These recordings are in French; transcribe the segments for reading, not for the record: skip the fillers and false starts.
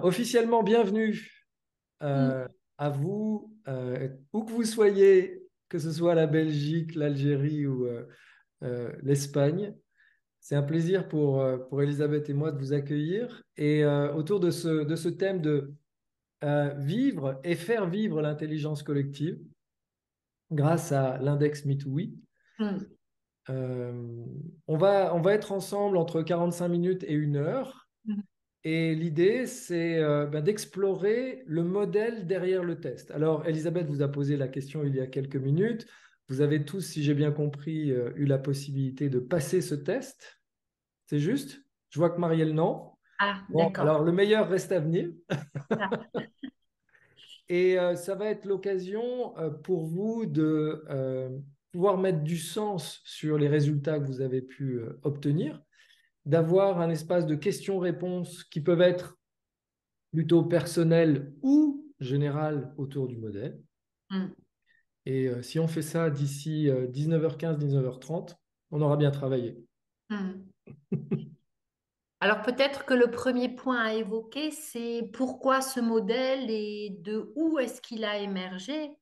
officiellement, bienvenue Mm. à vous, où que vous soyez, que ce soit la Belgique, l'Algérie ou l'Espagne. C'est un plaisir pour Elisabeth et moi de vous accueillir et autour de ce thème de vivre et faire vivre l'intelligence collective grâce à l'index MeTooWe. Mm. Euh, on va être ensemble entre 45 minutes et 1 heure. Mm. Et l'idée, c'est d'explorer le modèle derrière le test. Alors, Elisabeth vous a posé la question il y a quelques minutes. Vous avez tous, si j'ai bien compris, eu la possibilité de passer ce test. C'est juste? Je vois que Marielle, non. Ah, Bon, d'accord. alors le meilleur reste à venir. Ah. Et ça va être l'occasion pour vous de pouvoir mettre du sens sur les résultats que vous avez pu obtenir, d'avoir un espace de questions-réponses qui peuvent être plutôt personnel ou général autour du modèle. Mm. Et si on fait ça d'ici 19h15, 19h30, on aura bien travaillé. Mm. Alors peut-être que le premier point à évoquer, c'est pourquoi ce modèle et de où est-ce qu'il a émergé.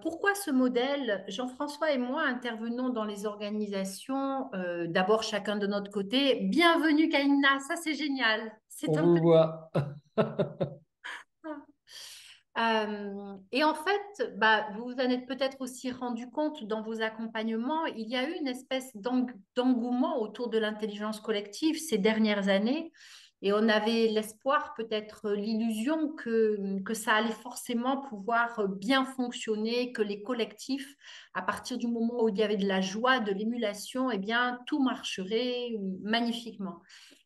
Pourquoi ce modèle? Jean-François et moi intervenons dans les organisations, d'abord chacun de notre côté. Bienvenue Kaina, ça c'est génial. On C'est un vous voit. Et en fait, bah, vous vous en êtes peut-être aussi rendu compte dans vos accompagnements, il y a eu une espèce d'engouement autour de l'intelligence collective ces dernières années. Et on avait l'espoir, peut-être l'illusion que ça allait forcément pouvoir bien fonctionner, que les collectifs, à partir du moment où il y avait de la joie, de l'émulation, eh bien, tout marcherait magnifiquement.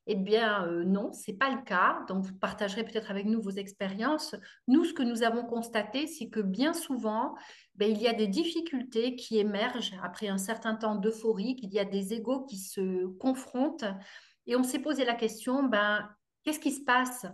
Eh bien, non, c'est pas le cas. Donc, vous partagerez peut-être avec nous vos expériences. Nous, ce que nous avons constaté, c'est que bien souvent, ben, il y a des difficultés qui émergent après un certain temps d'euphorie, qu'il y a des égos qui se confrontent. Et on s'est posé la question, ben, qu'est-ce qui se passe?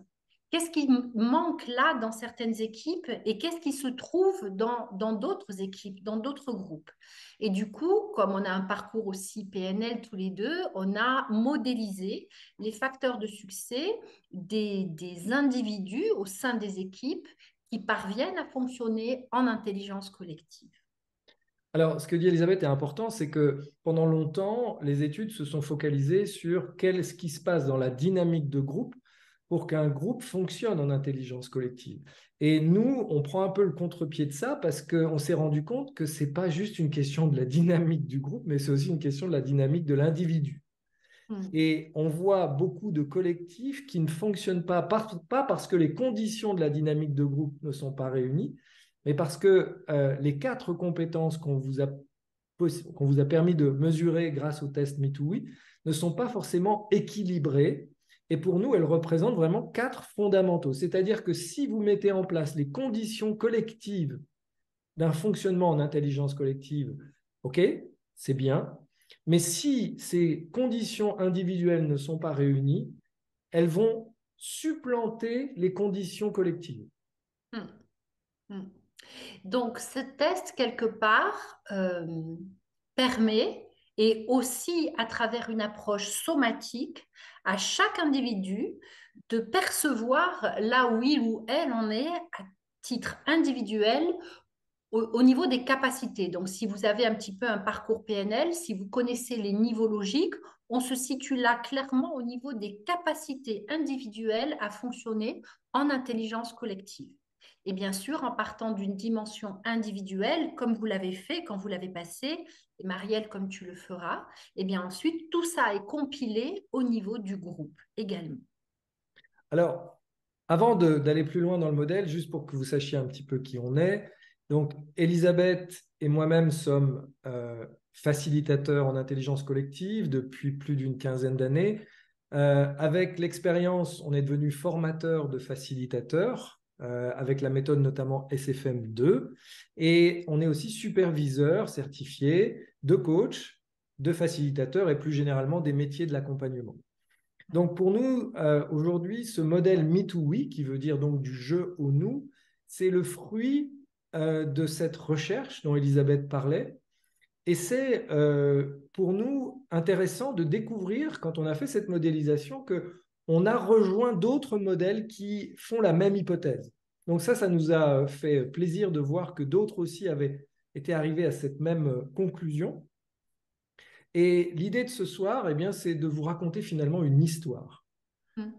Qu'est-ce qui manque là dans certaines équipes et qu'est-ce qui se trouve dans d'autres équipes, dans d'autres groupes? Et du coup, comme on a un parcours aussi PNL tous les deux, on a modélisé les facteurs de succès des individus au sein des équipes qui parviennent à fonctionner en intelligence collective. Alors, ce que dit Elisabeth est important, c'est que pendant longtemps, les études se sont focalisées sur ce qui se passe dans la dynamique de groupe pour qu'un groupe fonctionne en intelligence collective. Et nous, on prend un peu le contre-pied de ça parce qu'on s'est rendu compte que ce n'est pas juste une question de la dynamique du groupe, mais c'est aussi une question de la dynamique de l'individu. Mm. Et on voit beaucoup de collectifs qui ne fonctionnent pas parce que les conditions de la dynamique de groupe ne sont pas réunies, mais parce que les 4 compétences qu'on vous a permis de mesurer grâce au test MeTooWe ne sont pas forcément équilibrées. Et pour nous, elles représentent vraiment 4 fondamentaux. C'est-à-dire que si vous mettez en place les conditions collectives d'un fonctionnement en intelligence collective, OK, c'est bien. Mais si ces conditions individuelles ne sont pas réunies, elles vont supplanter les conditions collectives. Mm. Mm. Donc, ce test, quelque part, permet, et aussi à travers une approche somatique, à chaque individu de percevoir là où il ou elle en est à titre individuel au niveau des capacités. Donc, si vous avez un petit peu un parcours PNL, si vous connaissez les niveaux logiques, on se situe là clairement au niveau des capacités individuelles à fonctionner en intelligence collective. Et bien sûr, en partant d'une dimension individuelle, comme vous l'avez fait quand vous l'avez passé, et Marielle, comme tu le feras, et bien ensuite, tout ça est compilé au niveau du groupe également. Alors, avant d'aller plus loin dans le modèle, juste pour que vous sachiez un petit peu qui on est, donc Elisabeth et moi-même sommes facilitateurs en intelligence collective depuis plus d'une quinzaine d'années. Avec l'expérience, on est devenu formateur de facilitateurs, avec la méthode notamment SFM2, et on est aussi superviseur certifié de coach, de facilitateur et plus généralement des métiers de l'accompagnement. Donc pour nous, aujourd'hui, ce modèle Me to We, qui veut dire donc du jeu au nous, c'est le fruit de cette recherche dont Elisabeth parlait. Et c'est pour nous intéressant de découvrir, quand on a fait cette modélisation, que on a rejoint d'autres modèles qui font la même hypothèse. Donc ça nous a fait plaisir de voir que d'autres aussi avaient été arrivés à cette même conclusion. Et l'idée de ce soir, eh bien, c'est de vous raconter finalement une histoire. Mm.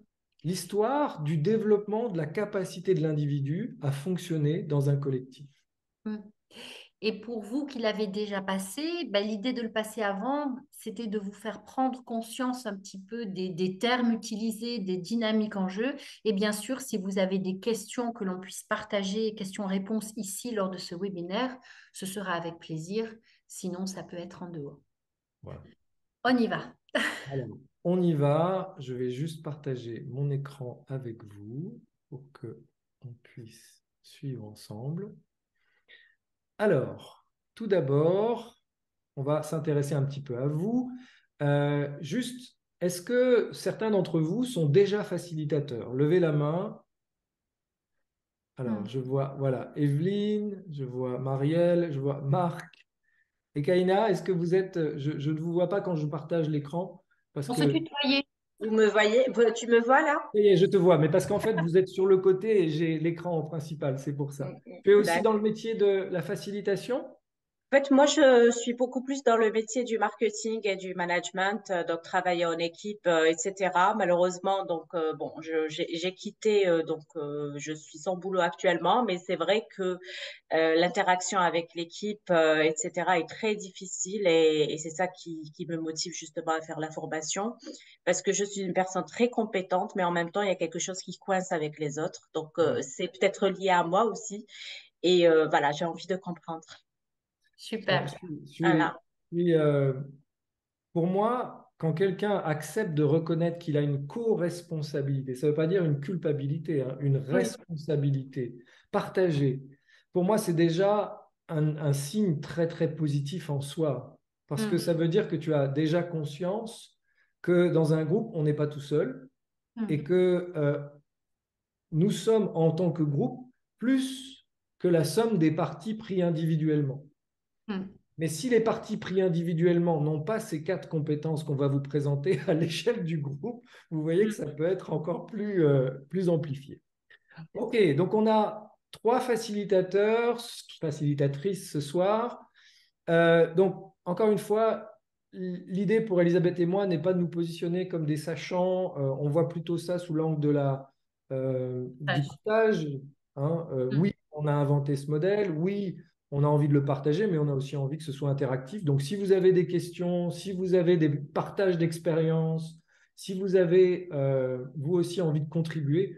L'histoire du développement de la capacité de l'individu à fonctionner dans un collectif. Mm. Et pour vous qui l'avez déjà passé, ben, l'idée de le passer avant, c'était de vous faire prendre conscience un petit peu des termes utilisés, des dynamiques en jeu. Et bien sûr, si vous avez des questions que l'on puisse partager, questions-réponses ici lors de ce webinaire, ce sera avec plaisir. Sinon, ça peut être en dehors. Voilà. On y va. Alors, on y va. Je vais juste partager mon écran avec vous pour que on puisse suivre ensemble. Alors, tout d'abord, on va s'intéresser un petit peu à vous. Juste, est-ce que certains d'entre vous sont déjà facilitateurs? Levez la main. Alors, Mm. je vois, voilà, Evelyne, je vois Marielle, je vois Marc. Et Kaina, est-ce que vous êtes... Je ne vous vois pas quand je partage l'écran parce On se que... tutoyait. Vous me voyez, tu me vois là? Ça y est, je te vois, mais parce qu'en fait, vous êtes sur le côté et j'ai l'écran en principal, c'est pour ça. Tu es aussi dans D'accord. le métier de la facilitation? En fait, moi, je suis beaucoup plus dans le métier du marketing et du management, donc travailler en équipe, etc. Malheureusement, donc bon, j'ai quitté, je suis sans boulot actuellement, mais c'est vrai que l'interaction avec l'équipe, etc. est très difficile et c'est ça qui me motive justement à faire la formation parce que je suis une personne très compétente, mais en même temps, il y a quelque chose qui coince avec les autres. Donc, c'est peut-être lié à moi aussi et voilà, j'ai envie de comprendre. Alors, Super. Voilà. suis, pour moi, quand quelqu'un accepte de reconnaître qu'il a une co-responsabilité, ça ne veut pas dire une culpabilité, hein, une Oui. responsabilité partagée, pour moi, c'est déjà un signe très, très positif en soi. Parce que Mm. ça veut dire que tu as déjà conscience que dans un groupe, on n'est pas tout seul et Mm. que nous sommes, en tant que groupe, plus que la somme des parties pris individuellement. Mm. Mais si les parties pris individuellement n'ont pas ces quatre compétences qu'on va vous présenter à l'échelle du groupe, vous voyez que Mm. ça peut être encore plus amplifié. OK, donc on a trois facilitateurs, facilitatrices ce soir. Donc, encore une fois, l'idée pour Elisabeth et moi n'est pas de nous positionner comme des sachants. On voit plutôt ça sous l'angle du Tâche. partage. Hein. Mm. Oui, on a inventé ce modèle. Oui, on a envie de le partager, mais on a aussi envie que ce soit interactif. Donc, si vous avez des questions, si vous avez des partages d'expériences, si vous avez vous aussi envie de contribuer,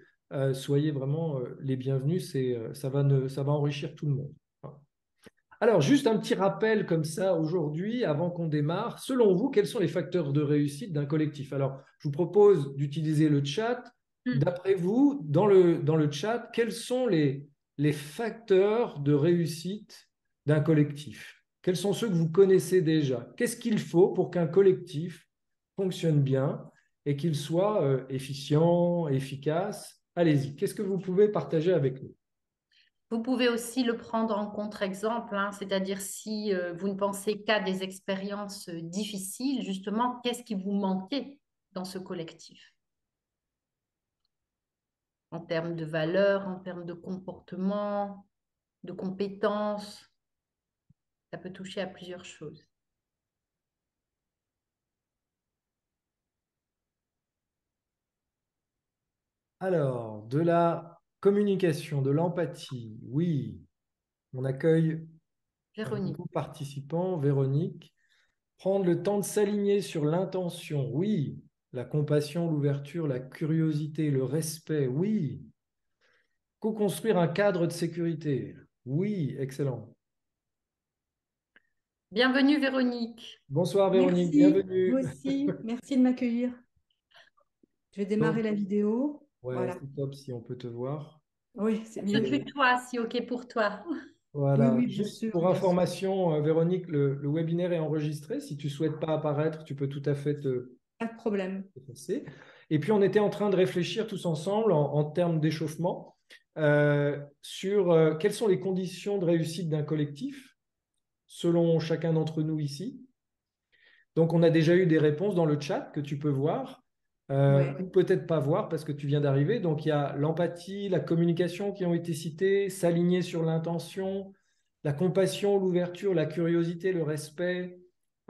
soyez vraiment les bienvenus. Ça va enrichir tout le monde. Alors, juste un petit rappel comme ça aujourd'hui, avant qu'on démarre. Selon vous, quels sont les facteurs de réussite d'un collectif? Alors, je vous propose d'utiliser le chat. Mm. D'après vous, dans le chat, quels sont les facteurs de réussite d'un collectif? Quels sont ceux que vous connaissez déjà? Qu'est-ce qu'il faut pour qu'un collectif fonctionne bien et qu'il soit efficient, efficace? Allez-y, qu'est-ce que vous pouvez partager avec nous? Vous pouvez aussi le prendre en contre-exemple, hein, c'est-à-dire si vous ne pensez qu'à des expériences difficiles, justement, qu'est-ce qui vous manquait dans ce collectif en termes de valeurs, en termes de comportement, de compétences? Ça peut toucher à plusieurs choses. Alors, de la communication, de l'empathie, oui, on accueille un Véronique. nouveau participant, Véronique. Prendre le temps de s'aligner sur l'intention, oui. La compassion, l'ouverture, la curiosité, le respect, oui. Co-construire un cadre de sécurité, oui, excellent. Bienvenue, Véronique. Bonsoir Véronique, Merci, vous bienvenue. aussi. Merci de m'accueillir. Je vais démarrer Donc, la vidéo. ouais, Voilà. c'est top si on peut te voir. Oui, c'est On se mieux. tutoie, si OK pour toi. Oui, Voilà, oui, bien juste sûr, pour bien sûr. information, Véronique, le webinaire est enregistré. Si tu ne souhaites pas apparaître, tu peux tout à fait Pas de problème. effacer. Et puis, on était en train de réfléchir tous ensemble en termes d'échauffement sur quelles sont les conditions de réussite d'un collectif selon chacun d'entre nous ici. Donc, on a déjà eu des réponses dans le chat que tu peux voir. Ouais. ou peut-être pas voir parce que tu viens d'arriver. Donc, il y a l'empathie, la communication qui ont été citées, s'aligner sur l'intention, la compassion, l'ouverture, la curiosité, le respect,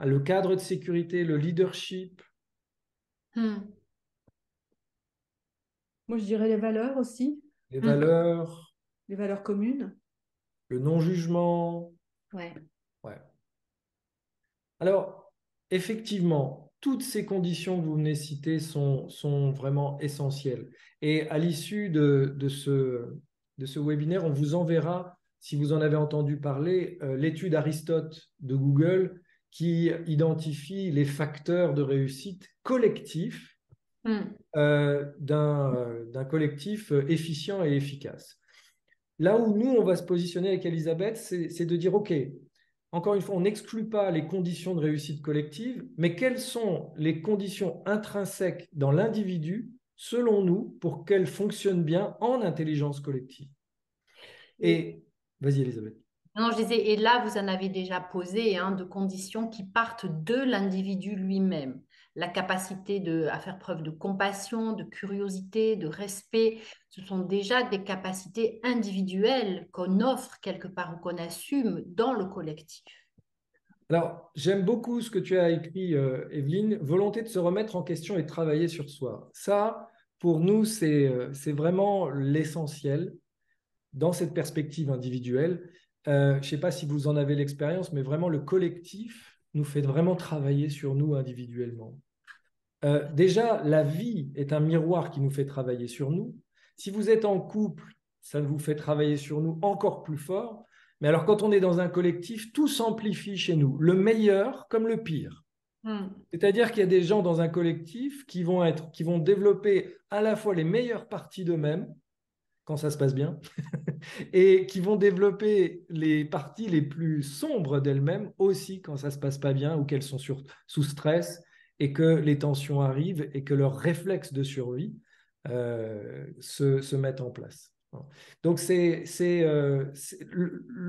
le cadre de sécurité, le leadership, Hmm. Moi, je dirais les valeurs aussi, les Hmm. valeurs, les valeurs communes. le non-jugement. Ouais. Ouais. Alors, effectivement, toutes ces conditions que vous venez citer sont vraiment essentielles. Et à l'issue de ce webinaire, on vous enverra, si vous en avez entendu parler, l'étude Aristote de Google qui identifie les facteurs de réussite collectifs Hmm. d'un collectif efficient et efficace. Là où nous, on va se positionner avec Elisabeth, c'est de dire, OK, encore une fois, on n'exclut pas les conditions de réussite collective, mais quelles sont les conditions intrinsèques dans l'individu, selon nous, pour qu'elles fonctionnent bien en intelligence collective? Et vas-y, Elisabeth. Non, je disais, et là, vous en avez déjà posé hein, de conditions qui partent de l'individu lui-même. La capacité à faire preuve de compassion, de curiosité, de respect, ce sont déjà des capacités individuelles qu'on offre quelque part ou qu'on assume dans le collectif. Alors, j'aime beaucoup ce que tu as écrit, Evelyne, volonté de se remettre en question et de travailler sur soi. Ça, pour nous, c'est vraiment l'essentiel dans cette perspective individuelle. Je ne sais pas si vous en avez l'expérience, mais vraiment le collectif nous fait vraiment travailler sur nous individuellement. Déjà, la vie est un miroir qui nous fait travailler sur nous. Si vous êtes en couple, ça vous fait travailler sur nous encore plus fort. Mais alors, quand on est dans un collectif, tout s'amplifie chez nous, le meilleur comme le pire. Hmm. C'est-à-dire qu'il y a des gens dans un collectif qui vont développer à la fois les meilleures parties d'eux-mêmes, quand ça se passe bien, et qui vont développer les parties les plus sombres d'elles-mêmes aussi quand ça se passe pas bien ou qu'elles sont sous stress et que les tensions arrivent et que leurs réflexes de survie se mettent en place. Donc, le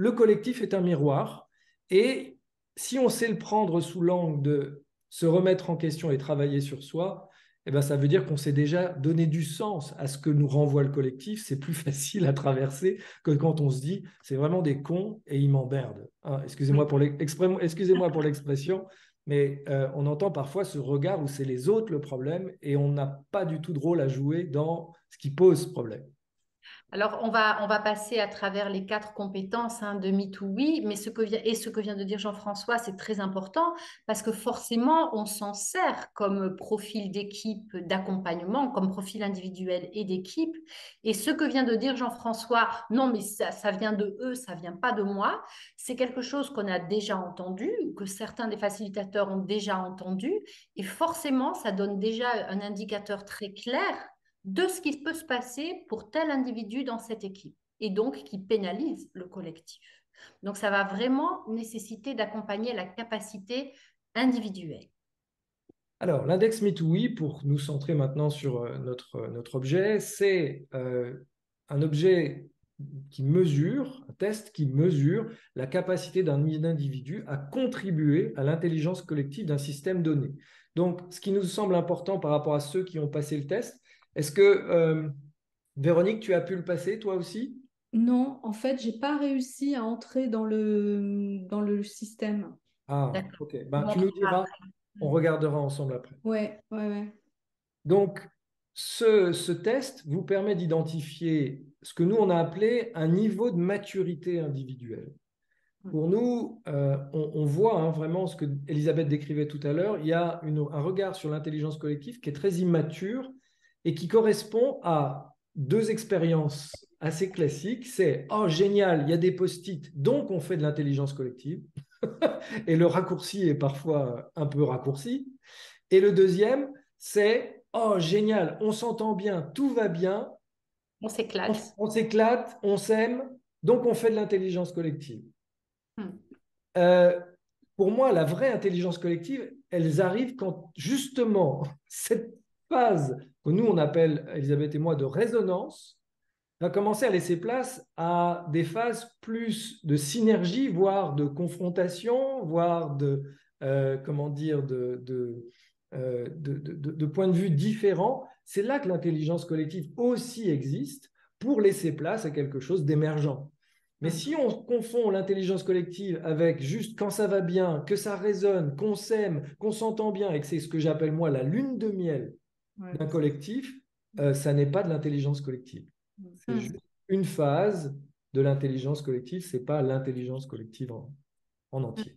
collectif est un miroir et si on sait le prendre sous l'angle de se remettre en question et travailler sur soi, eh ben, ça veut dire qu'on s'est déjà donné du sens à ce que nous renvoie le collectif. C'est plus facile à traverser que quand on se dit c'est vraiment des cons et ils m'emmerdent. Hein, excusez-moi pour l'expression, mais on entend parfois ce regard où c'est les autres le problème et on n'a pas du tout de rôle à jouer dans ce qui pose problème. Alors, on va passer à travers les 4 compétences hein, de MeTooWe, mais ce que vient de dire Jean-François, c'est très important parce que forcément, on s'en sert comme profil d'équipe d'accompagnement, comme profil individuel et d'équipe. Et ce que vient de dire Jean-François, non, mais ça vient de eux, ça vient pas de moi, c'est quelque chose qu'on a déjà entendu, que certains des facilitateurs ont déjà entendu, et forcément, ça donne déjà un indicateur très clair de ce qui peut se passer pour tel individu dans cette équipe et donc qui pénalise le collectif. Donc, ça va vraiment nécessiter d'accompagner la capacité individuelle. Alors, l'index MeTooWe, pour nous centrer maintenant sur notre objet, c'est un objet qui mesure, un test qui mesure la capacité d'un individu à contribuer à l'intelligence collective d'un système donné. Donc, ce qui nous semble important par rapport à ceux qui ont passé le test, est-ce que, Véronique, tu as pu le passer toi aussi? Non, en fait, j'ai pas réussi à entrer dans le système. Ah, D'accord. ok. On Ben, tu nous montrera diras, après. on regardera ensemble après. Ouais, ouais, ouais. Donc, ce test vous permet d'identifier ce que nous, on a appelé un niveau de maturité individuelle. Pour nous, on voit hein, vraiment ce que Elisabeth décrivait tout à l'heure. Il y a un regard sur l'intelligence collective qui est très immature et qui correspond à 2 expériences assez classiques. C'est « Oh, génial, il y a des post-it, donc on fait de l'intelligence collective. » Et le raccourci est parfois un peu raccourci. Et le deuxième, c'est « Oh, génial, on s'entend bien, tout va bien, On s'éclate. on s'éclate, on s'aime, donc on fait de l'intelligence collective. » Hmm. Pour moi, la vraie intelligence collective, elles arrivent quand justement cette phase que nous, on appelle, Elisabeth et moi, de résonance, va commencer à laisser place à des phases plus de synergie, voire de confrontation, voire de, comment dire, de points de vue différents, c'est là que l'intelligence collective aussi existe pour laisser place à quelque chose d'émergent. Mais si on confond l'intelligence collective avec juste quand ça va bien, que ça résonne, qu'on s'aime, qu'on s'entend bien, et que c'est ce que j'appelle moi la lune de miel d'un collectif, ça n'est pas de l'intelligence collective. C'est juste une phase de l'intelligence collective, ce n'est pas l'intelligence collective en entier.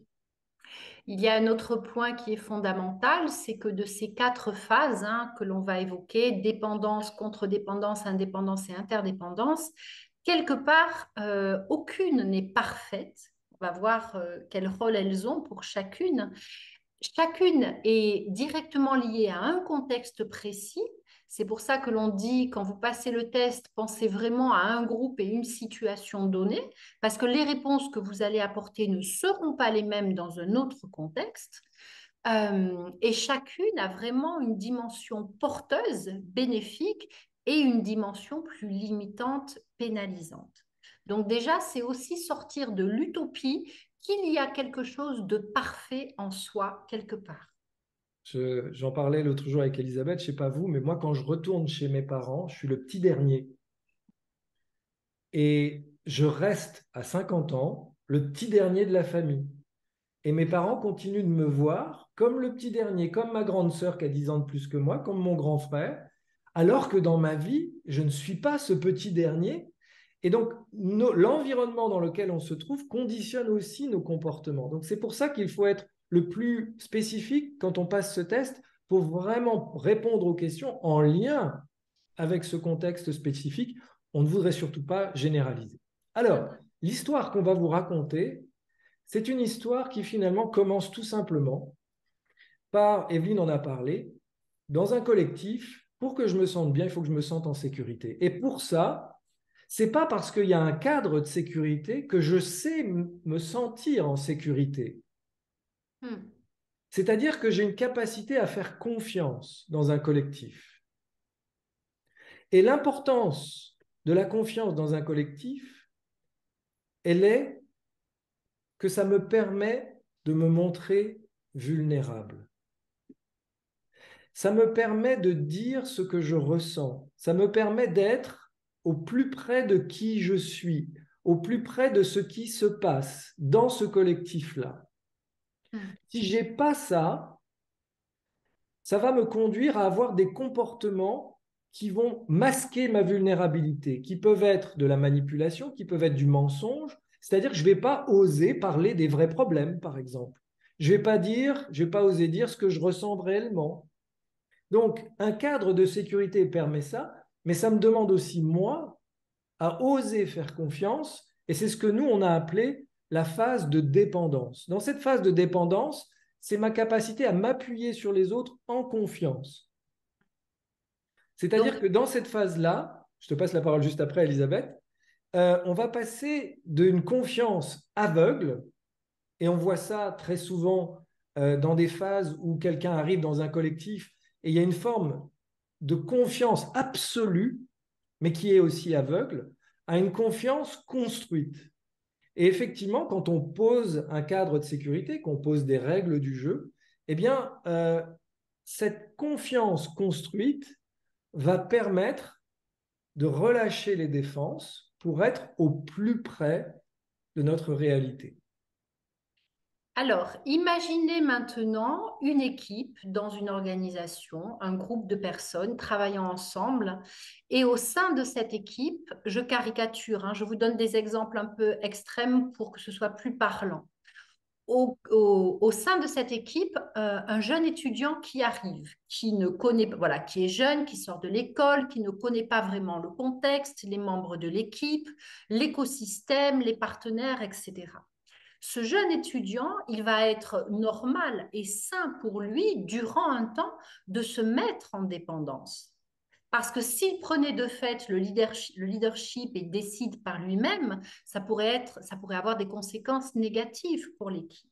Il y a un autre point qui est fondamental, c'est que de ces 4 phases que l'on va évoquer, dépendance, contre-dépendance, indépendance et interdépendance, quelque part, aucune n'est parfaite. On va voir quel rôle elles ont pour chacune. Chacune est directement liée à un contexte précis. C'est pour ça que l'on dit, quand vous passez le test, pensez vraiment à un groupe et une situation donnée, parce que les réponses que vous allez apporter ne seront pas les mêmes dans un autre contexte. Et chacune a vraiment une dimension porteuse, bénéfique, et une dimension plus limitante, pénalisante. Donc déjà, c'est aussi sortir de l'utopie qu'il y a quelque chose de parfait en soi quelque part. J'en parlais l'autre jour avec Elisabeth, je ne sais pas vous, mais moi, quand je retourne chez mes parents, je suis le petit dernier. Et je reste à 50 ans le petit dernier de la famille. Et mes parents continuent de me voir comme le petit dernier, comme ma grande sœur qui a 10 ans de plus que moi, comme mon grand frère, alors que dans ma vie, je ne suis pas ce petit dernier. Et donc, l'environnement dans lequel on se trouve conditionne aussi nos comportements. Donc, c'est pour ça qu'il faut être le plus spécifique quand on passe ce test pour vraiment répondre aux questions en lien avec ce contexte spécifique. On ne voudrait surtout pas généraliser. Alors, l'histoire qu'on va vous raconter, c'est une histoire qui finalement commence tout simplement par, Evelyne en a parlé, dans un collectif, pour que je me sente bien, il faut que je me sente en sécurité. Et pour ça, ce n'est pas parce qu'il y a un cadre de sécurité que je sais me sentir en sécurité. C'est-à-dire que j'ai une capacité à faire confiance dans un collectif. Et l'importance de la confiance dans un collectif, elle est que ça me permet de me montrer vulnérable. Ça me permet de dire ce que je ressens. Ça me permet d'être au plus près de qui je suis, au plus près de ce qui se passe dans ce collectif-là. Si je n'ai pas ça, ça va me conduire à avoir des comportements qui vont masquer ma vulnérabilité, qui peuvent être de la manipulation, qui peuvent être du mensonge. C'est-à-dire que je ne vais pas oser parler des vrais problèmes, par exemple. Je ne vais pas oser dire ce que je ressens réellement. Donc, un cadre de sécurité permet ça, mais ça me demande aussi, moi, à oser faire confiance, et c'est ce que nous, on a appelé la phase de dépendance. Dans cette phase de dépendance, c'est ma capacité à m'appuyer sur les autres en confiance. C'est-à-dire que dans cette phase-là, je te passe la parole juste après, Elisabeth, on va passer d'une confiance aveugle, et on voit ça très souvent dans des phases où quelqu'un arrive dans un collectif et il y a une forme de confiance absolue, mais qui est aussi aveugle, à une confiance construite. Et effectivement, quand on pose un cadre de sécurité, qu'on pose des règles du jeu, eh bien, cette confiance construite va permettre de relâcher les défenses pour être au plus près de notre réalité. Alors, imaginez maintenant une équipe dans une organisation, un groupe de personnes travaillant ensemble. Et au sein de cette équipe, je caricature, je vous donne des exemples un peu extrêmes pour que ce soit plus parlant. Au sein de cette équipe, un jeune étudiant qui arrive, qui ne connaît, voilà, qui est jeune, qui sort de l'école, qui ne connaît pas vraiment le contexte, les membres de l'équipe, l'écosystème, les partenaires, etc. Ce jeune étudiant, il va être normal et sain pour lui, durant un temps, de se mettre en dépendance. Parce que s'il prenait de fait le leadership et décide par lui-même, ça pourrait avoir des conséquences négatives pour l'équipe.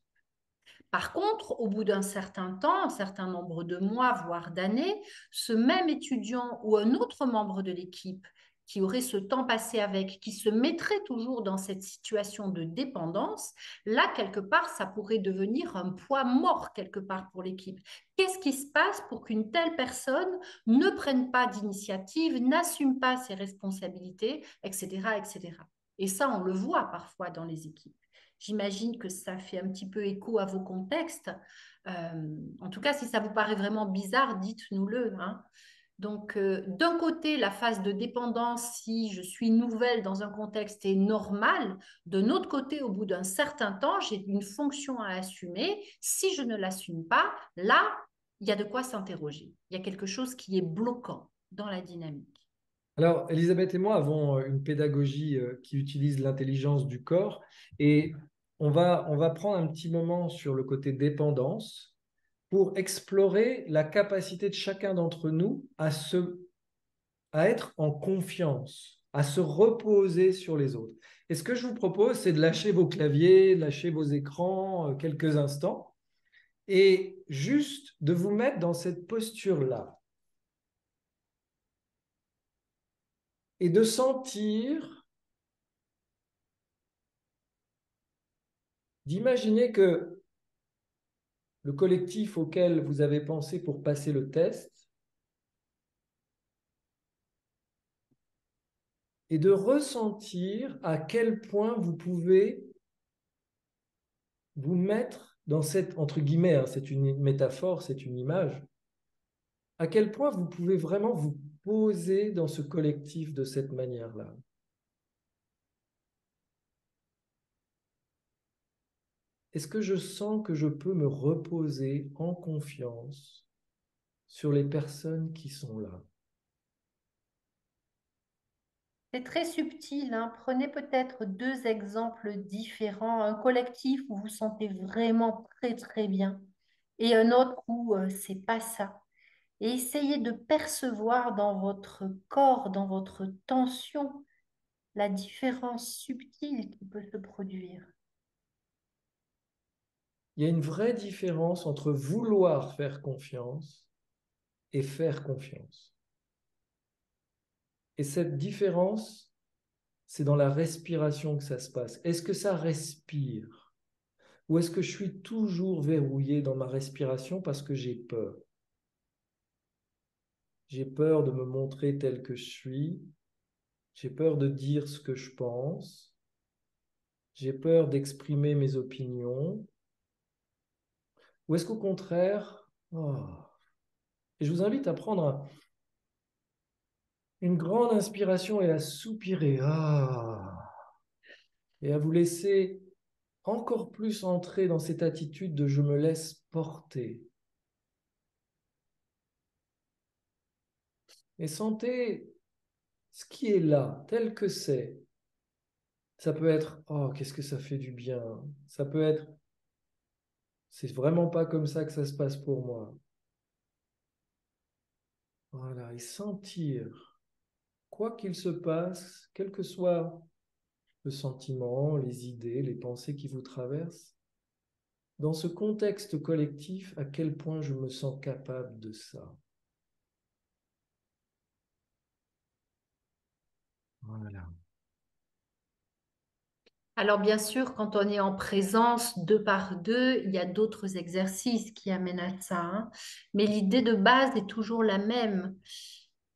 Par contre, au bout d'un certain temps, un certain nombre de mois, voire d'années, ce même étudiant ou un autre membre de l'équipe qui auraient ce temps passé avec, qui se mettraient toujours dans cette situation de dépendance, là, quelque part, ça pourrait devenir un poids mort quelque part pour l'équipe. Qu'est-ce qui se passe pour qu'une telle personne ne prenne pas d'initiative, n'assume pas ses responsabilités, etc., etc. Et ça, on le voit parfois dans les équipes. J'imagine que ça fait un petit peu écho à vos contextes. En tout cas, si ça vous paraît vraiment bizarre, dites-nous-le, hein. Donc, d'un côté, la phase de dépendance, si je suis nouvelle dans un contexte, est normale. De l'autre côté, au bout d'un certain temps, j'ai une fonction à assumer. Si je ne l'assume pas, là, il y a de quoi s'interroger. Il y a quelque chose qui est bloquant dans la dynamique. Alors, Elisabeth et moi avons une pédagogie qui utilise l'intelligence du corps et on va prendre un petit moment sur le côté dépendance pour explorer la capacité de chacun d'entre nous à être en confiance, à se reposer sur les autres. Et ce que je vous propose, c'est de lâcher vos claviers, de lâcher vos écrans quelques instants et juste de vous mettre dans cette posture-là et de sentir, d'imaginer que le collectif auquel vous avez pensé pour passer le test et de ressentir à quel point vous pouvez vous mettre dans cette, entre guillemets, hein, c'est une métaphore, c'est une image, à quel point vous pouvez vraiment vous poser dans ce collectif de cette manière-là. Est-ce que je sens que je peux me reposer en confiance sur les personnes qui sont là? C'est très subtil, hein. Prenez peut-être deux exemples différents. Un collectif où vous vous sentez vraiment très, très bien et un autre où c'est pas ça. Et essayez de percevoir dans votre corps, dans votre tension, la différence subtile qui peut se produire. Il y a une vraie différence entre vouloir faire confiance et faire confiance. Et cette différence, c'est dans la respiration que ça se passe. Est-ce que ça respire? Ou est-ce que je suis toujours verrouillé dans ma respiration parce que j'ai peur? J'ai peur de me montrer tel que je suis. J'ai peur de dire ce que je pense. J'ai peur d'exprimer mes opinions. Ou est-ce qu'au contraire, et je vous invite à prendre une grande inspiration et à soupirer. Et à vous laisser encore plus entrer dans cette attitude de je me laisse porter. Et sentez ce qui est là, tel que c'est. Ça peut être, oh, qu'est-ce que ça fait du bien. Ça peut être, c'est vraiment pas comme ça que ça se passe pour moi. Voilà, et sentir, quoi qu'il se passe, quel que soit le sentiment, les idées, les pensées qui vous traversent, dans ce contexte collectif, à quel point je me sens capable de ça. Voilà. Alors bien sûr, quand on est en présence deux par deux, il y a d'autres exercices qui amènent à ça, hein. Mais l'idée de base est toujours la même.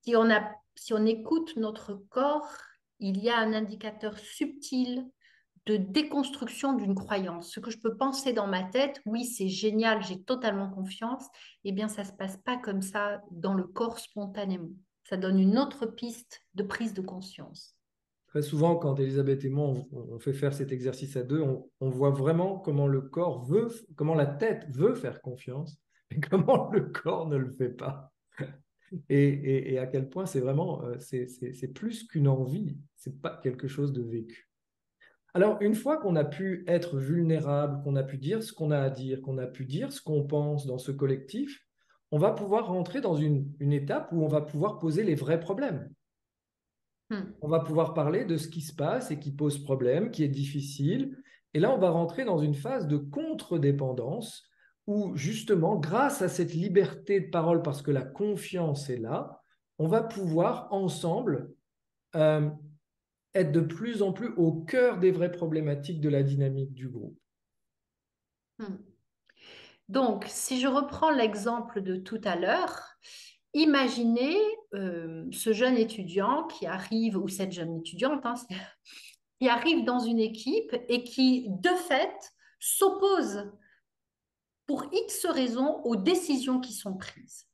Si on écoute notre corps, il y a un indicateur subtil de déconstruction d'une croyance. Ce que je peux penser dans ma tête, oui, c'est génial, j'ai totalement confiance, eh bien, ça ne se passe pas comme ça dans le corps spontanément. Ça donne une autre piste de prise de conscience. Très souvent, quand Elisabeth et moi, on fait faire cet exercice à deux, on voit vraiment comment le corps veut, comment la tête veut faire confiance, et comment le corps ne le fait pas. Et à quel point c'est vraiment, c'est plus qu'une envie, c'est pas quelque chose de vécu. Alors, une fois qu'on a pu être vulnérable, qu'on a pu dire ce qu'on a à dire, qu'on a pu dire ce qu'on pense dans ce collectif, on va pouvoir rentrer dans une étape où on va pouvoir poser les vrais problèmes. On va pouvoir parler de ce qui se passe et qui pose problème, qui est difficile. Et là, on va rentrer dans une phase de contre-dépendance où, justement, grâce à cette liberté de parole, parce que la confiance est là, on va pouvoir ensemble être de plus en plus au cœur des vraies problématiques de la dynamique du groupe. Donc, si je reprends l'exemple de tout à l'heure, imaginez ce jeune étudiant qui arrive, ou cette jeune étudiante, hein, qui arrive dans une équipe et qui, de fait, s'oppose pour X raisons aux décisions qui sont prises.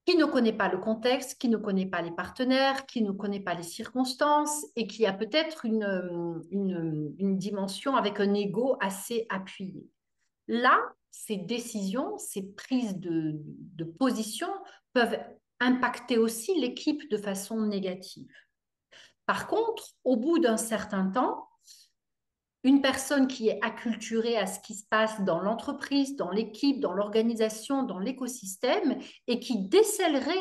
Qui ne connaît pas le contexte, qui ne connaît pas les partenaires, qui ne connaît pas les circonstances et qui a peut-être une dimension avec un ego assez appuyé. Là, ces décisions, ces prises de position peuvent impacter aussi l'équipe de façon négative. Par contre, au bout d'un certain temps, une personne qui est acculturée à ce qui se passe dans l'entreprise, dans l'équipe, dans l'organisation, dans l'écosystème, et qui décèlerait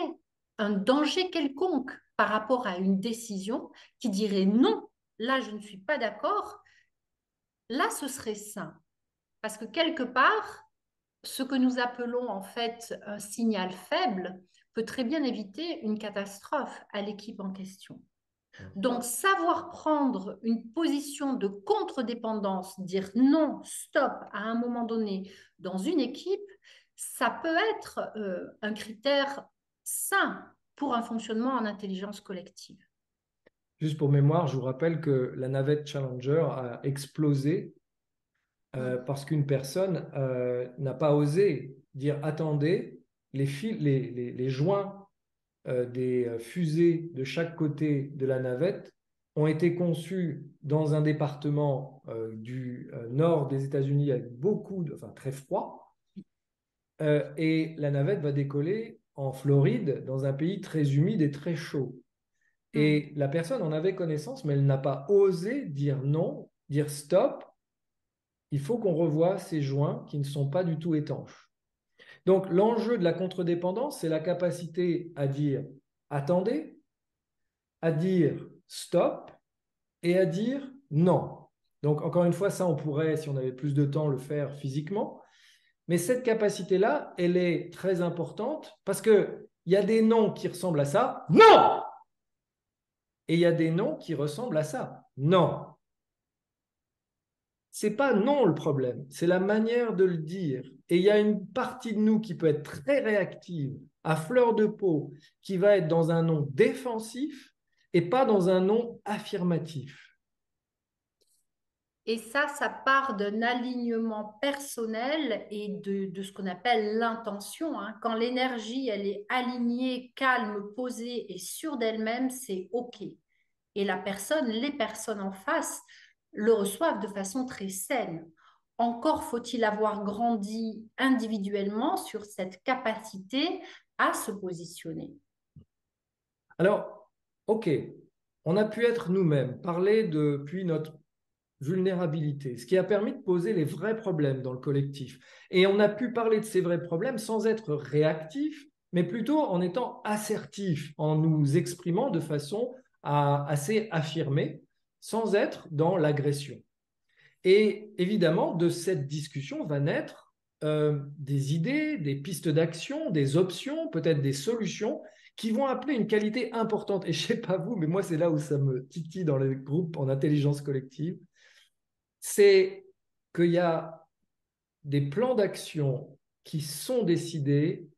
un danger quelconque par rapport à une décision, qui dirait non, là je ne suis pas d'accord, là ce serait sain. Parce que quelque part, ce que nous appelons en fait un signal faible peut très bien éviter une catastrophe à l'équipe en question. Donc, savoir prendre une position de contre-dépendance, dire non, stop à un moment donné dans une équipe, ça peut être un critère sain pour un fonctionnement en intelligence collective. Juste pour mémoire, je vous rappelle que la navette Challenger a explosé parce qu'une personne n'a pas osé dire « Attendez, les joints des fusées de chaque côté de la navette ont été conçus dans un département du nord des États-Unis avec très froid, et la navette va décoller en Floride, dans un pays très humide et très chaud. Et la personne en avait connaissance, mais elle n'a pas osé dire non, dire stop, il faut qu'on revoie ces joints qui ne sont pas du tout étanches. Donc, l'enjeu de la contre-dépendance, c'est la capacité à dire « attendez », à dire « stop » et à dire « non ». Donc, encore une fois, ça, on pourrait, si on avait plus de temps, le faire physiquement. Mais cette capacité-là, elle est très importante parce qu'il y a des non qui ressemblent à ça « non » et il y a des non qui ressemblent à ça « non ». C'est pas non le problème, c'est la manière de le dire. Et il y a une partie de nous qui peut être très réactive, à fleur de peau, qui va être dans un non défensif et pas dans un non affirmatif. Et ça part d'un alignement personnel et de ce qu'on appelle l'intention. Hein. Quand l'énergie, elle est alignée, calme, posée et sûre d'elle-même, c'est OK. Et les personnes en face, le reçoivent de façon très saine. Encore faut-il avoir grandi individuellement sur cette capacité à se positionner. Alors, OK, on a pu être nous-mêmes, parler depuis notre vulnérabilité, ce qui a permis de poser les vrais problèmes dans le collectif. Et on a pu parler de ces vrais problèmes sans être réactif, mais plutôt en étant assertif, en nous exprimant de façon assez affirmée, sans être dans l'agression. Et évidemment, de cette discussion va naître des idées, des pistes d'action, des options, peut-être des solutions qui vont appeler une qualité importante. Et je ne sais pas vous, mais moi, c'est là où ça me titille dans les groupes en intelligence collective. C'est qu'il y a des plans d'action qui sont décidés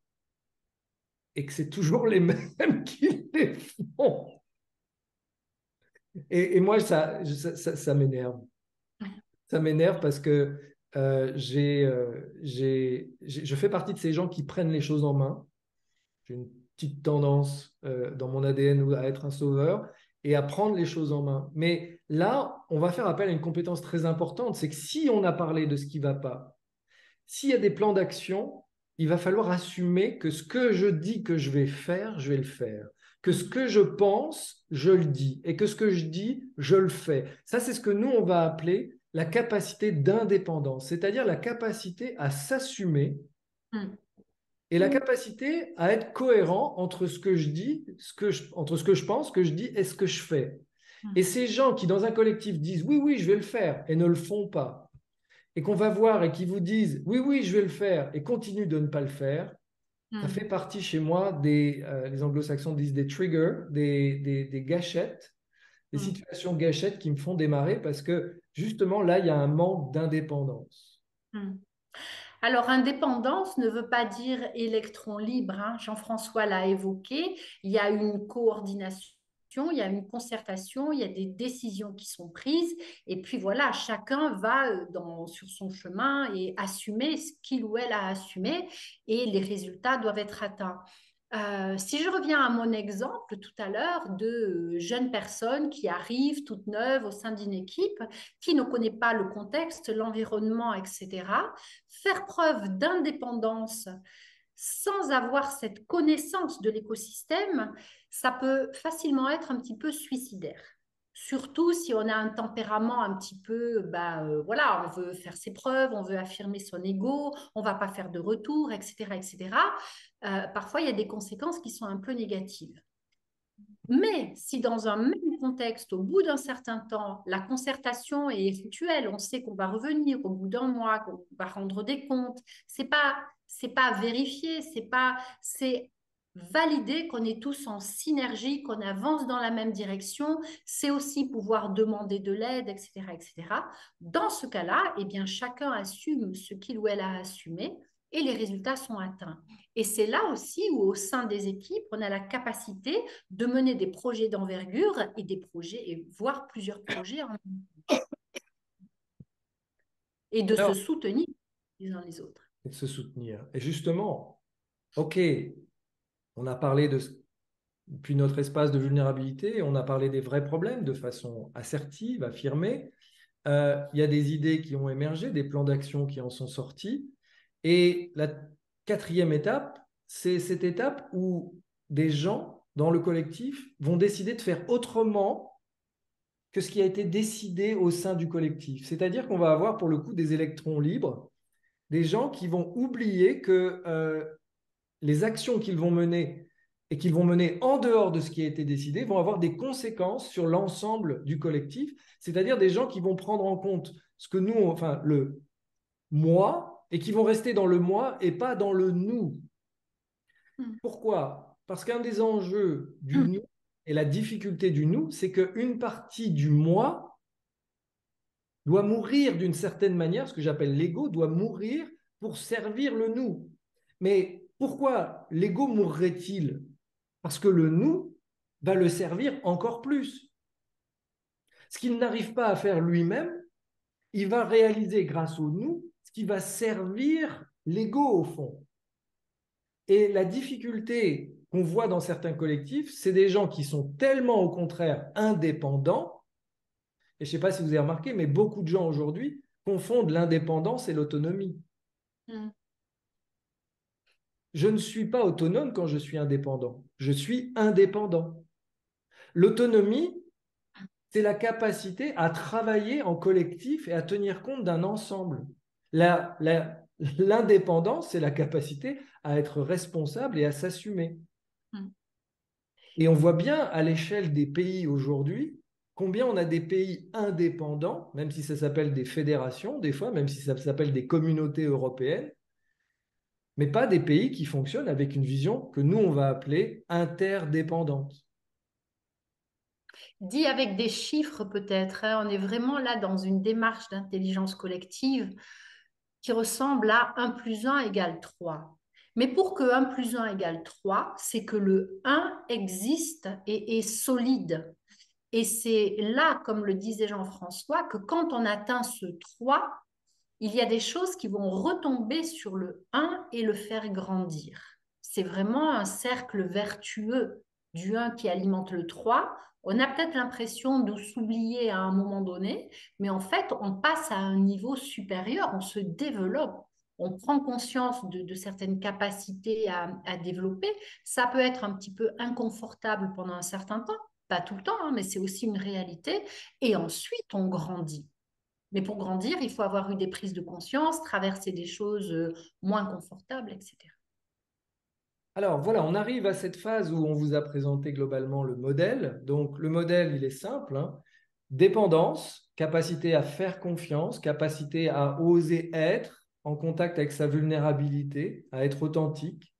et que c'est toujours les mêmes qui les font. Et moi, ça m'énerve. Ça m'énerve parce que je fais partie de ces gens qui prennent les choses en main. J'ai une petite tendance dans mon ADN à être un sauveur et à prendre les choses en main. Mais là, on va faire appel à une compétence très importante, c'est que si on a parlé de ce qui ne va pas, s'il y a des plans d'action, il va falloir assumer que ce que je dis que je vais faire, je vais le faire. Que ce que je pense, je le dis. Et que ce que je dis, je le fais. Ça, c'est ce que nous, on va appeler la capacité d'indépendance, c'est-à-dire la capacité à s'assumer et la capacité à être cohérent entre ce que je dis, entre ce que je pense, ce que je dis et ce que je fais. Et ces gens qui, dans un collectif, disent « oui, oui, je vais le faire » et ne le font pas, et qu'on va voir et qui vous disent « oui, oui, je vais le faire » et continuent de ne pas le faire, Ça fait partie chez moi les anglo-saxons disent des triggers, des gâchettes, des situations gâchettes qui me font démarrer parce que justement là, il y a un manque d'indépendance. Alors, indépendance ne veut pas dire électron libre, hein. Jean-François l'a évoqué. Il y a une coordination, il y a une concertation, il y a des décisions qui sont prises. Et puis voilà, chacun va sur son chemin et assumer ce qu'il ou elle a assumé et les résultats doivent être atteints. Si je reviens à mon exemple tout à l'heure de jeunes personnes qui arrivent toutes neuves au sein d'une équipe, qui ne connaît pas le contexte, l'environnement, etc., faire preuve d'indépendance sans avoir cette connaissance de l'écosystème, ça peut facilement être un petit peu suicidaire. Surtout si on a un tempérament un petit peu, voilà, on veut faire ses preuves, on veut affirmer son ego, on ne va pas faire de retour, etc., etc. Parfois, il y a des conséquences qui sont un peu négatives. Mais si dans un même contexte, au bout d'un certain temps, la concertation est rituelle, on sait qu'on va revenir au bout d'un mois, qu'on va rendre des comptes, c'est pas vérifié, c'est valider qu'on est tous en synergie, qu'on avance dans la même direction, c'est aussi pouvoir demander de l'aide, etc., etc. Dans ce cas-là, eh bien, chacun assume ce qu'il ou elle a assumé et les résultats sont atteints. Et c'est là aussi où, au sein des équipes, on a la capacité de mener des projets d'envergure et des projets, et voire plusieurs projets et de se soutenir les uns les autres. Et de se soutenir. Et justement, OK, on a parlé depuis notre espace de vulnérabilité, on a parlé des vrais problèmes de façon assertive, affirmée. Il y a des idées qui ont émergé, des plans d'action qui en sont sortis. Et la quatrième étape, c'est cette étape où des gens dans le collectif vont décider de faire autrement que ce qui a été décidé au sein du collectif. C'est-à-dire qu'on va avoir pour le coup des électrons libres, des gens qui vont oublier que les actions qu'ils vont mener et qu'ils vont mener en dehors de ce qui a été décidé vont avoir des conséquences sur l'ensemble du collectif, c'est-à-dire des gens qui vont prendre en compte ce que nous, enfin le moi, et qui vont rester dans le moi et pas dans le nous. Pourquoi? Parce qu'un des enjeux du nous et la difficulté du nous, c'est qu'une partie du moi doit mourir d'une certaine manière, ce que j'appelle l'ego, doit mourir pour servir le nous. Mais pourquoi l'ego mourrait-il? Parce que le nous va le servir encore plus. Ce qu'il n'arrive pas à faire lui-même, il va réaliser grâce au nous ce qui va servir l'ego au fond. Et la difficulté qu'on voit dans certains collectifs, c'est des gens qui sont tellement au contraire indépendants, et je ne sais pas si vous avez remarqué, mais beaucoup de gens aujourd'hui confondent l'indépendance et l'autonomie. Je ne suis pas autonome quand je suis indépendant. Je suis indépendant. L'autonomie, c'est la capacité à travailler en collectif et à tenir compte d'un ensemble. L'indépendance, c'est la capacité à être responsable et à s'assumer. Et on voit bien à l'échelle des pays aujourd'hui combien on a des pays indépendants, même si ça s'appelle des fédérations des fois, même si ça s'appelle des communautés européennes, mais pas des pays qui fonctionnent avec une vision que nous, on va appeler interdépendante. Dit avec des chiffres peut-être, hein, on est vraiment là dans une démarche d'intelligence collective qui ressemble à 1 plus 1 égale 3. Mais pour que 1 plus 1 égale 3, c'est que le 1 existe et est solide. Et c'est là, comme le disait Jean-François, que quand on atteint ce 3, il y a des choses qui vont retomber sur le 1 et le faire grandir. C'est vraiment un cercle vertueux du 1 qui alimente le 3. On a peut-être l'impression de s'oublier à un moment donné, mais en fait, on passe à un niveau supérieur, on se développe, on prend conscience de certaines capacités à développer. Ça peut être un petit peu inconfortable pendant un certain temps, pas tout le temps, hein, mais c'est aussi une réalité. Et ensuite, on grandit. Mais pour grandir, il faut avoir eu des prises de conscience, traverser des choses moins confortables, etc. Alors voilà, on arrive à cette phase où on vous a présenté globalement le modèle. Donc le modèle, il est simple, hein. Dépendance, capacité à faire confiance, capacité à oser être en contact avec sa vulnérabilité, à être authentique.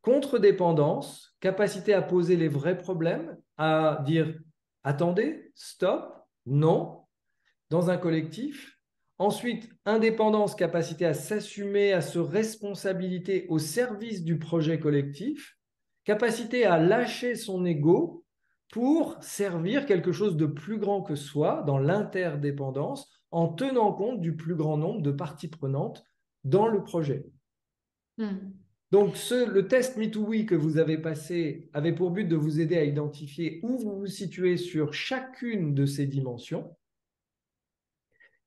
contre-dépendance, capacité à poser les vrais problèmes, à dire attendez, stop, non, dans un collectif. Ensuite, indépendance, capacité à s'assumer, à se responsabiliser au service du projet collectif, capacité à lâcher son ego pour servir quelque chose de plus grand que soi dans l'interdépendance en tenant compte du plus grand nombre de parties prenantes dans le projet. Donc, le test Me2We que vous avez passé avait pour but de vous aider à identifier où vous vous situez sur chacune de ces dimensions.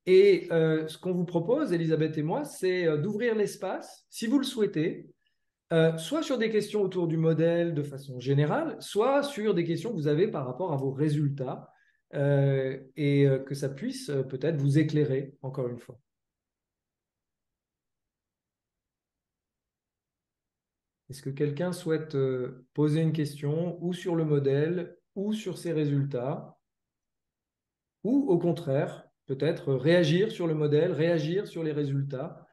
Et ce qu'on vous propose, Elisabeth et moi, c'est d'ouvrir l'espace, si vous le souhaitez, soit sur des questions autour du modèle de façon générale, soit sur des questions que vous avez par rapport à vos résultats, et que ça puisse peut-être vous éclairer, encore une fois. Est-ce que quelqu'un souhaite poser une question ou sur le modèle ou sur ses résultats, ou au contraire, peut-être réagir sur le modèle, réagir sur les résultats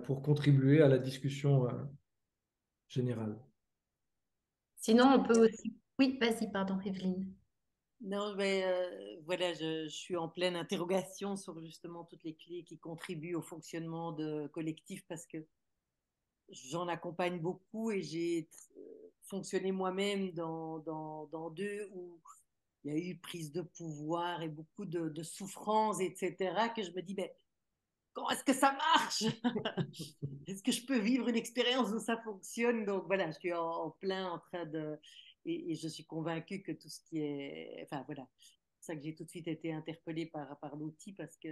pour contribuer à la discussion générale? Sinon, on peut aussi... Oui, vas-y, pardon, Evelyne. Non, mais voilà, je suis en pleine interrogation sur justement toutes les clés qui contribuent au fonctionnement de collectif parce que j'en accompagne beaucoup et j'ai fonctionné moi-même dans deux où il y a eu prise de pouvoir et beaucoup de souffrance, etc., que je me dis, mais comment est-ce que ça marche? Est-ce que je peux vivre une expérience où ça fonctionne? Donc voilà, je suis en plein en train de... Et je suis convaincue que tout ce qui est... Enfin voilà, c'est ça que j'ai tout de suite été interpellée par l'outil parce que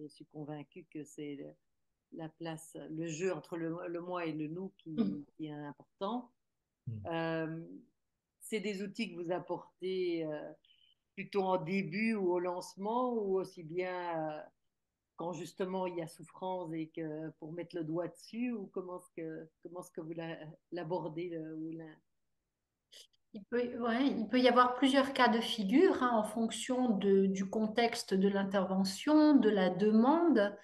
je suis convaincue que c'est la place, le jeu entre le moi et le nous qui est important. Euh, c'est des outils que vous apportez plutôt en début ou au lancement ou aussi bien quand justement il y a souffrance et que pour mettre le doigt dessus ou comment est-ce que vous l'abordez Il peut y avoir plusieurs cas de figure hein, en fonction du contexte de l'intervention, de la demande.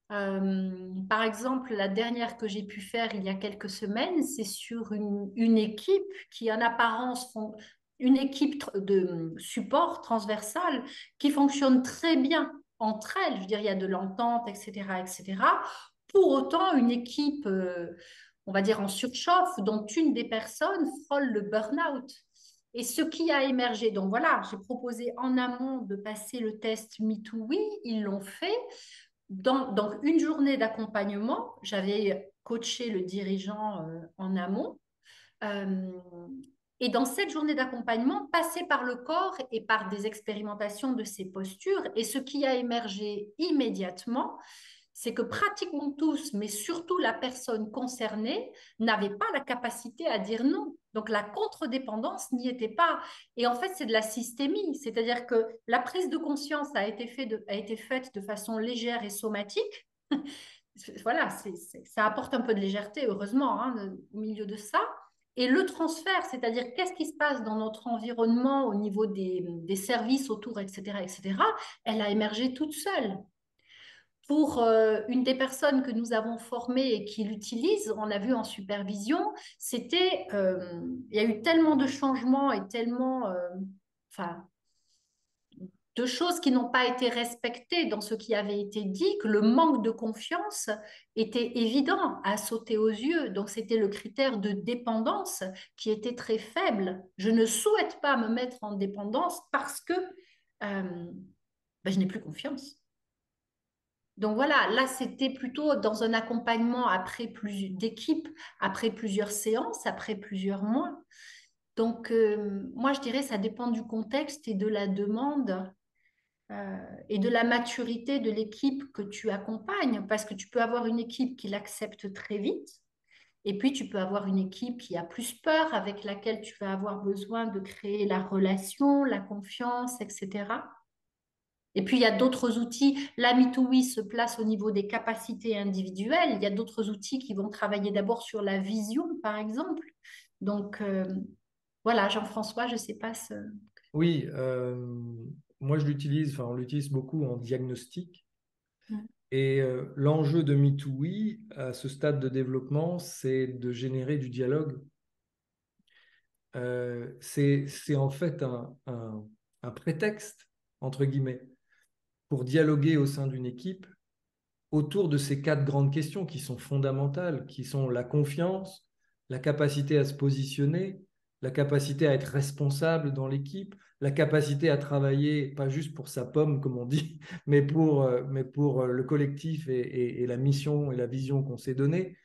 Par exemple, la dernière que j'ai pu faire il y a quelques semaines, c'est sur une équipe qui en apparence font une équipe de support transversal qui fonctionne très bien entre elles. Je veux dire, il y a de l'entente, etc., etc. Pour autant, une équipe, on va dire en surchauffe, dont une des personnes frôle le burn-out. Et ce qui a émergé, donc voilà, j'ai proposé en amont de passer le test Me2We, ils l'ont fait. Donc, une journée d'accompagnement, j'avais coaché le dirigeant en amont. Euh, et dans cette journée d'accompagnement, passer par le corps et par des expérimentations de ces postures. Et ce qui a émergé immédiatement, c'est que pratiquement tous, mais surtout la personne concernée, n'avait pas la capacité à dire non. Donc la contre-dépendance n'y était pas. Et en fait, c'est de la systémie, c'est-à-dire que la prise de conscience a été faite de façon légère et somatique. Voilà, ça apporte un peu de légèreté, heureusement, hein, au milieu de ça. Et le transfert, c'est-à-dire qu'est-ce qui se passe dans notre environnement au niveau des services autour, etc., etc., elle a émergé toute seule. Pour une des personnes que nous avons formées et qui l'utilise, on l'a vu en supervision, il y a eu tellement de changements et tellement, enfin, de choses qui n'ont pas été respectées dans ce qui avait été dit, que le manque de confiance était évident à sauter aux yeux. Donc, c'était le critère de dépendance qui était très faible. Je ne souhaite pas me mettre en dépendance parce que je n'ai plus confiance. Donc voilà, là, c'était plutôt dans un accompagnement d'équipe, après plusieurs séances, après plusieurs mois. Donc, moi, je dirais ça dépend du contexte et de la demande et de la maturité de l'équipe que tu accompagnes, parce que tu peux avoir une équipe qui l'accepte très vite, et puis tu peux avoir une équipe qui a plus peur, avec laquelle tu vas avoir besoin de créer la relation, la confiance, etc. Et puis, il y a d'autres outils. La Me2We se place au niveau des capacités individuelles. Il y a d'autres outils qui vont travailler d'abord sur la vision, par exemple. Donc, voilà, Jean-François, je ne sais pas ce... Oui, moi je l'utilise, enfin on l'utilise beaucoup en diagnostic. Et l'enjeu de Me2We à ce stade de développement, c'est de générer du dialogue c'est en fait un prétexte, entre guillemets, pour dialoguer au sein d'une équipe autour de ces 4 grandes questions qui sont fondamentales, qui sont la confiance, la capacité à se positionner, la capacité à être responsable dans l'équipe, la capacité à travailler, pas juste pour sa pomme, comme on dit, mais pour le collectif et la mission et la vision qu'on s'est donnée.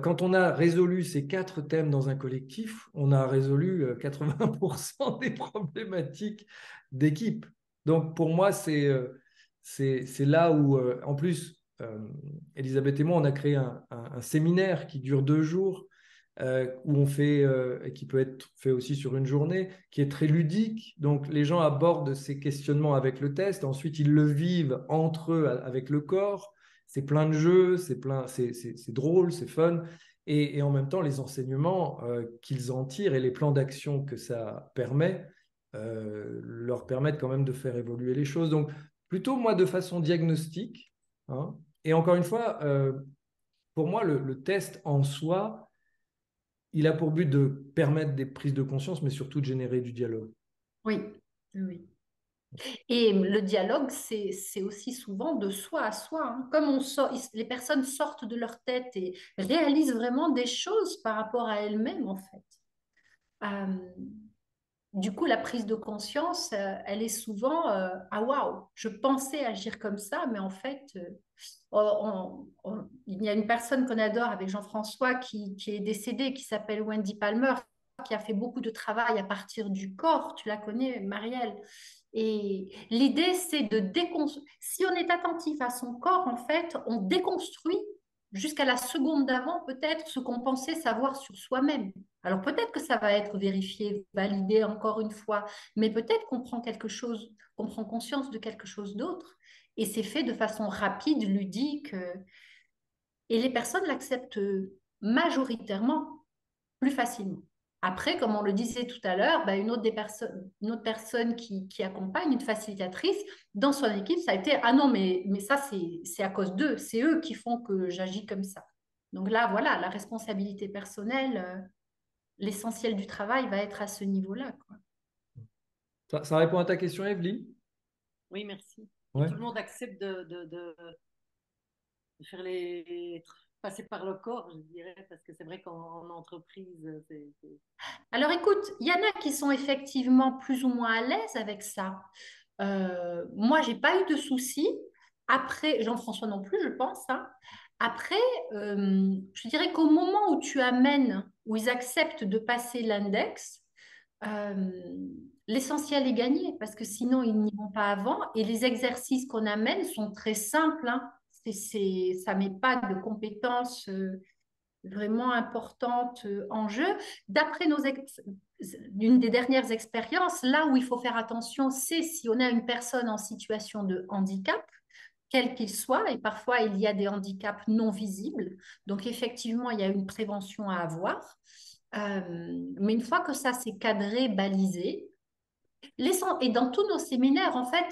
Quand on a résolu ces 4 thèmes dans un collectif, on a résolu 80% des problématiques d'équipe. Donc pour moi, c'est là où, en plus, Elisabeth et moi, on a créé un séminaire qui dure 2 jours, où on fait, et qui peut être fait aussi sur une journée, qui est très ludique. Donc les gens abordent ces questionnements avec le test, ensuite ils le vivent entre eux avec le corps. C'est plein de jeux, c'est drôle, c'est fun. Et en même temps, les enseignements qu'ils en tirent et les plans d'action que ça permet leur permettent quand même de faire évoluer les choses. Donc, plutôt, moi, de façon diagnostique. Hein. Et encore une fois, pour moi, le test en soi, il a pour but de permettre des prises de conscience, mais surtout de générer du dialogue. Oui, oui. Et le dialogue, c'est aussi souvent de soi à soi. Hein. Comme les personnes sortent de leur tête et réalisent vraiment des choses par rapport à elles-mêmes, en fait. Euh, du coup, la prise de conscience, elle est souvent ah waouh, je pensais agir comme ça, mais en fait, il y a une personne qu'on adore avec Jean-François qui est décédée, qui s'appelle Wendy Palmer, qui a fait beaucoup de travail à partir du corps. Tu la connais, Marielle. Et l'idée, c'est de déconstruire. Si on est attentif à son corps, en fait, on déconstruit jusqu'à la seconde d'avant, peut-être ce qu'on pensait savoir sur soi-même. Alors peut-être que ça va être vérifié, validé encore une fois, mais peut-être qu'on prend quelque chose, qu'on prend conscience de quelque chose d'autre. Et c'est fait de façon rapide, ludique, et les personnes l'acceptent majoritairement plus facilement. Après, comme on le disait tout à l'heure, bah, une autre personne qui accompagne, une facilitatrice, dans son équipe, ça a été ah non, mais ça, c'est à cause d'eux, c'est eux qui font que j'agis comme ça. Donc là, voilà, la responsabilité personnelle, l'essentiel du travail va être à ce niveau-là, quoi. Ça répond à ta question, Evelyne? Oui, merci. Et Ouais. tout le monde accepte de faire passer par le corps, je dirais, parce que c'est vrai qu'en entreprise, Alors écoute, il y en a qui sont effectivement plus ou moins à l'aise avec ça. Moi, j'ai pas eu de soucis. Après, Jean-François non plus, je pense. Hein. Après, je dirais qu'au moment où tu amènes, où ils acceptent de passer l'index, euh, l'essentiel est gagné parce que sinon, ils n'y vont pas avant. Et les exercices qu'on amène sont très simples. Hein. Ça met pas de compétences vraiment importante en jeu. D'après une des dernières expériences, là où il faut faire attention, c'est si on a une personne en situation de handicap, quel qu'il soit, et parfois il y a des handicaps non visibles. Donc effectivement, il y a une prévention à avoir. Mais une fois que ça c'est cadré, balisé, et dans tous nos séminaires, en fait,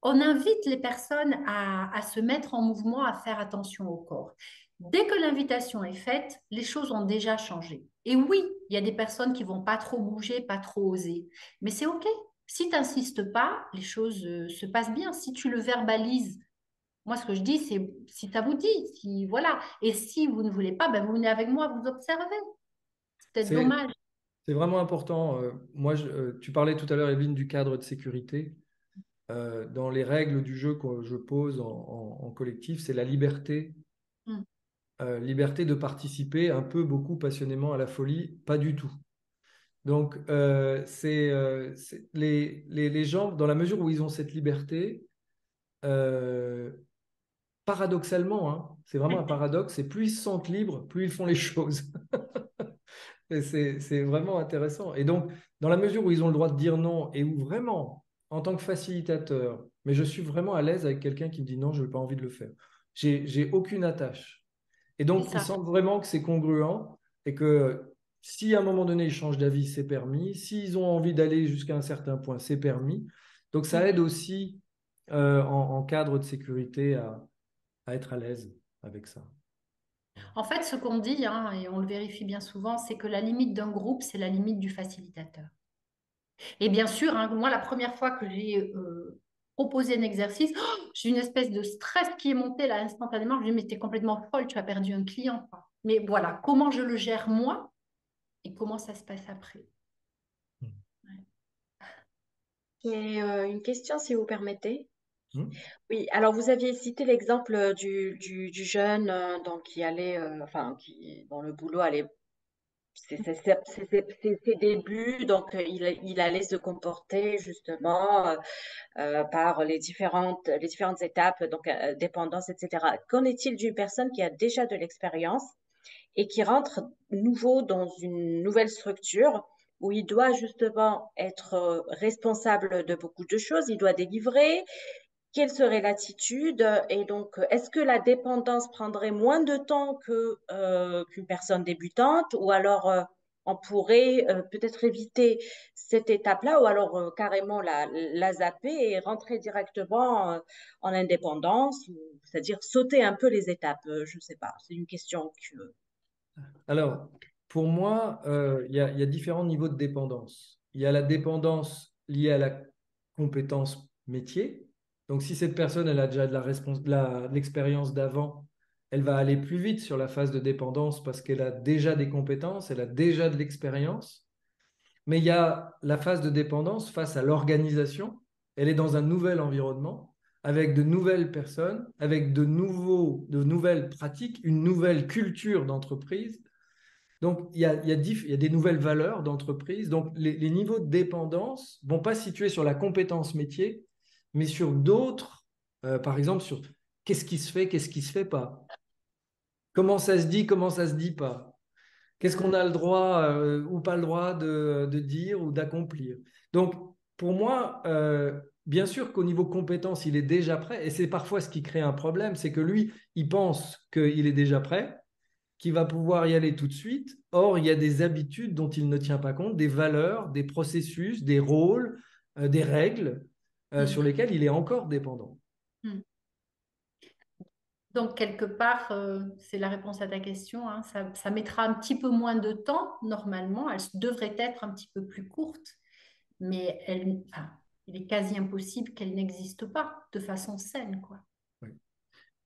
on invite les personnes à se mettre en mouvement, à faire attention au corps. Dès que l'invitation est faite, les choses ont déjà changé. Et oui, il y a des personnes qui vont pas trop bouger, pas trop oser. Mais c'est OK. Si tu n'insistes pas, les choses se passent bien. Si tu le verbalises, moi, ce que je dis, c'est si ça vous dit, si, voilà. Et si vous ne voulez pas, ben, vous venez avec moi, vous observez. C'est peut-être C'est dommage. c'est vraiment important. Moi, tu parlais tout à l'heure, Evelyne, du cadre de sécurité. Dans les règles du jeu que je pose en collectif, c'est la liberté. Mm. Liberté de participer un peu, beaucoup, passionnément à la folie, pas du tout. Donc, les gens, dans la mesure où ils ont cette liberté, euh, paradoxalement, hein, c'est vraiment un paradoxe, c'est plus ils se sentent libres, plus ils font les choses. Et c'est vraiment intéressant. Et donc, dans la mesure où ils ont le droit de dire non et où vraiment, en tant que facilitateur, mais je suis vraiment à l'aise avec quelqu'un qui me dit non, je n'ai pas envie de le faire. J'ai aucune attache. Et C'est donc, ils ça. sentent vraiment que c'est congruent et que si à un moment donné, ils changent d'avis, c'est permis. S'ils ont envie d'aller jusqu'à un certain point, c'est permis. Donc, ça Mm. aide aussi en cadre de sécurité à être à l'aise avec ça. En fait, ce qu'on dit, hein, et on le vérifie bien souvent, c'est que la limite d'un groupe, c'est la limite du facilitateur. Et bien sûr, hein, moi, la première fois que j'ai proposé un exercice, j'ai une espèce de stress qui est monté là instantanément. Je me dis, mais t'es complètement folle, tu as perdu un client, quoi. Mais voilà, comment je le gère moi et comment ça se passe après. Ouais. J'ai une question, si vous permettez. Hmm. Oui, alors vous aviez cité l'exemple du jeune donc qui allait, enfin, dont le boulot allait, c'est ses débuts, donc il allait se comporter justement par les différentes étapes, donc dépendance, etc. Qu'en est-il d'une personne qui a déjà de l'expérience et qui rentre nouveau dans une nouvelle structure où il doit justement être responsable de beaucoup de choses, il doit délivrer? Quelle serait l'attitude? Et donc, est-ce que la dépendance prendrait moins de temps qu'une personne débutante, ou alors on pourrait peut-être éviter cette étape-là, ou alors carrément la zapper et rentrer directement en indépendance, c'est-à-dire sauter un peu les étapes? Je ne sais pas, c'est une question que... Alors, pour moi, il y a différents niveaux de dépendance. Il y a la dépendance liée à la compétence métier. Donc, si cette personne, elle a déjà de l'expérience d'avant, elle va aller plus vite sur la phase de dépendance parce qu'elle a déjà des compétences, elle a déjà de l'expérience. Mais il y a la phase de dépendance face à l'organisation. Elle est dans un nouvel environnement, avec de nouvelles personnes, avec de nouvelles pratiques, une nouvelle culture d'entreprise. Donc, il y a des nouvelles valeurs d'entreprise. Donc, les niveaux de dépendance ne vont pas se situer sur la compétence métier, mais sur d'autres, par exemple, sur qu'est-ce qui se fait, qu'est-ce qui ne se fait pas. Comment ça se dit, comment ça ne se dit pas. Qu'est-ce qu'on a le droit ou pas le droit de dire ou d'accomplir. Donc, pour moi, bien sûr qu'au niveau compétence, il est déjà prêt. Et c'est parfois ce qui crée un problème, c'est que lui, il pense qu'il est déjà prêt, qu'il va pouvoir y aller tout de suite. Or, il y a des habitudes dont il ne tient pas compte, des valeurs, des processus, des rôles, des règles sur Mm. lesquelles il est encore dépendant. Mm. Donc, quelque part, c'est la réponse à ta question, hein. Ça mettra un petit peu moins de temps, normalement. Elle devrait être un petit peu plus courte, mais enfin, il est quasi impossible qu'elle n'existe pas de façon saine, quoi. Oui.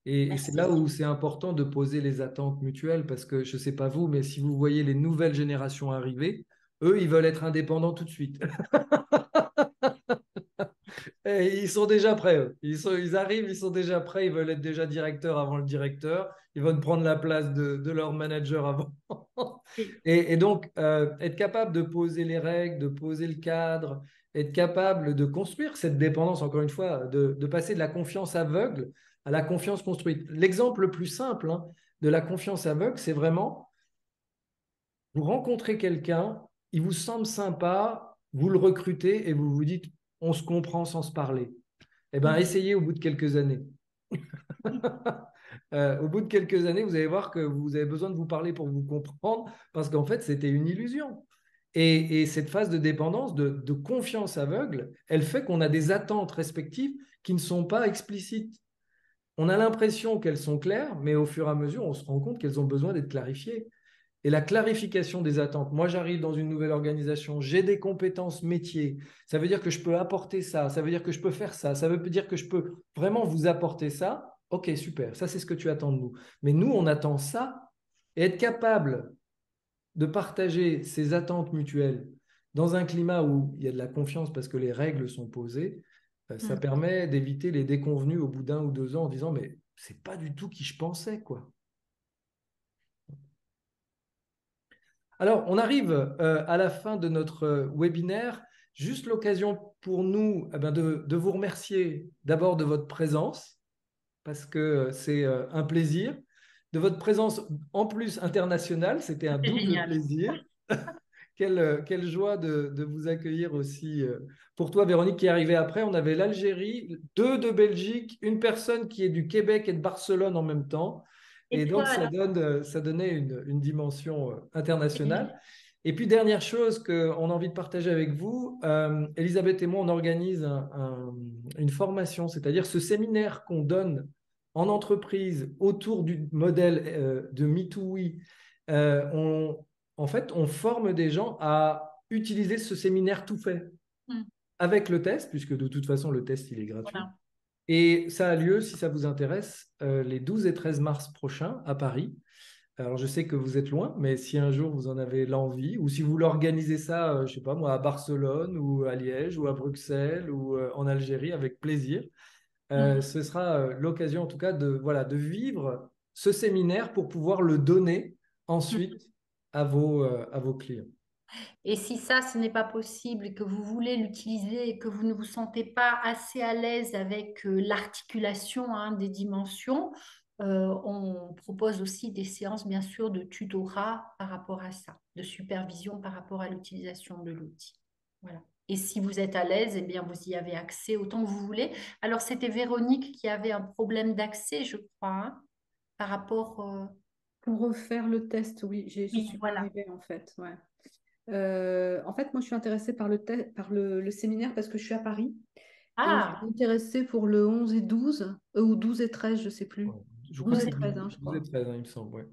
Et c'est là Merci. où c'est important de poser les attentes mutuelles, parce que je ne sais pas vous, mais si vous voyez les nouvelles générations arriver, eux, ils veulent être indépendants tout de suite. Et ils sont déjà prêts, eux. Ils arrivent, ils sont déjà prêts, ils veulent être déjà directeurs avant le directeur, ils veulent prendre la place de leur manager avant. Et donc, être capable de poser les règles, de poser le cadre, être capable de construire cette dépendance, encore une fois, de passer de la confiance aveugle à la confiance construite. L'exemple le plus simple hein, de la confiance aveugle, c'est vraiment, vous rencontrez quelqu'un, il vous semble sympa, vous le recrutez et vous vous dites, on se comprend sans se parler. Eh bien, Mm. essayez au bout de quelques années. Au bout de quelques années, vous allez voir que vous avez besoin de vous parler pour vous comprendre, parce qu'en fait, c'était une illusion. Et cette phase de dépendance, de confiance aveugle, elle fait qu'on a des attentes respectives qui ne sont pas explicites. On a l'impression qu'elles sont claires, mais au fur et à mesure, on se rend compte qu'elles ont besoin d'être clarifiées. Et la clarification des attentes. Moi, j'arrive dans une nouvelle organisation, j'ai des compétences métiers. Ça veut dire que je peux apporter ça, ça veut dire que je peux faire ça, ça veut dire que je peux vraiment vous apporter ça. Ok, super, ça c'est ce que tu attends de nous. Mais nous, on attend ça et être capable de partager ces attentes mutuelles dans un climat où il y a de la confiance parce que les règles sont posées, ça Mm. permet d'éviter les déconvenus au bout d'un ou 2 ans en disant mais c'est pas du tout qui je pensais quoi. Alors, on arrive à la fin de notre webinaire. Juste l'occasion pour nous de vous remercier d'abord de votre présence, parce que c'est un plaisir, de votre présence en plus internationale, c'était un C'est double génial. plaisir. Quelle joie de vous accueillir aussi. Pour toi, Véronique, qui est arrivée après, on avait l'Algérie, 2 de Belgique, une personne qui est du Québec et de Barcelone en même temps. Et donc, Étoile. ça donnait une dimension internationale. Et puis, dernière chose qu'on a envie de partager avec vous, Elisabeth et moi, on organise une formation, c'est-à-dire ce séminaire qu'on donne en entreprise autour du modèle de MeTooWe, en fait, on forme des gens à utiliser ce séminaire tout fait avec le test, puisque de toute façon, le test, il est gratuit. Voilà. Et ça a lieu, si ça vous intéresse, les 12 et 13 mars prochains à Paris. Alors, je sais que vous êtes loin, mais si un jour vous en avez l'envie, ou si vous voulez organiser ça, je ne sais pas moi, à Barcelone, ou à Liège, ou à Bruxelles, ou en Algérie, avec plaisir. Ce sera l'occasion, en tout cas, de vivre ce séminaire pour pouvoir le donner ensuite à vos clients. Et si ça, ce n'est pas possible et que vous voulez l'utiliser et que vous ne vous sentez pas assez à l'aise avec l'articulation des dimensions, on propose aussi des séances, bien sûr, de tutorat par rapport à ça, de supervision par rapport à l'utilisation de l'outil. Voilà. Et si vous êtes à l'aise, eh bien, vous y avez accès autant que vous voulez. Alors, c'était Véronique qui avait un problème d'accès, je crois, par rapport... Pour refaire le test, oui, je Oui, suis pas voilà. arrivée en fait. Ouais. En fait, moi, je suis intéressée par le séminaire parce que je suis à Paris. Et je Ah, suis intéressée pour le 11 et 12, ou 12 et 13, je ne sais plus. Ouais. Je crois 12 que et c'est 13, hein, je 12 et crois. 13, hein, il me semble. Ouais.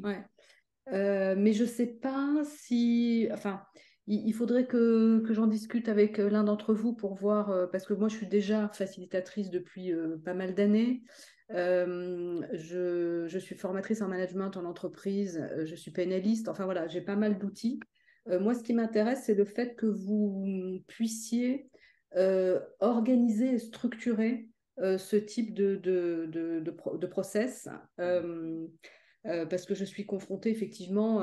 Ouais. Mais je ne sais pas si... Enfin, il faudrait que j'en discute avec l'un d'entre vous pour voir, parce que moi, je suis déjà facilitatrice depuis pas mal d'années. Je suis formatrice en management en entreprise, je suis pénaliste, enfin voilà, j'ai pas mal d'outils. Moi, ce qui m'intéresse, c'est le fait que vous puissiez organiser et structurer ce type de process. Parce que je suis confrontée effectivement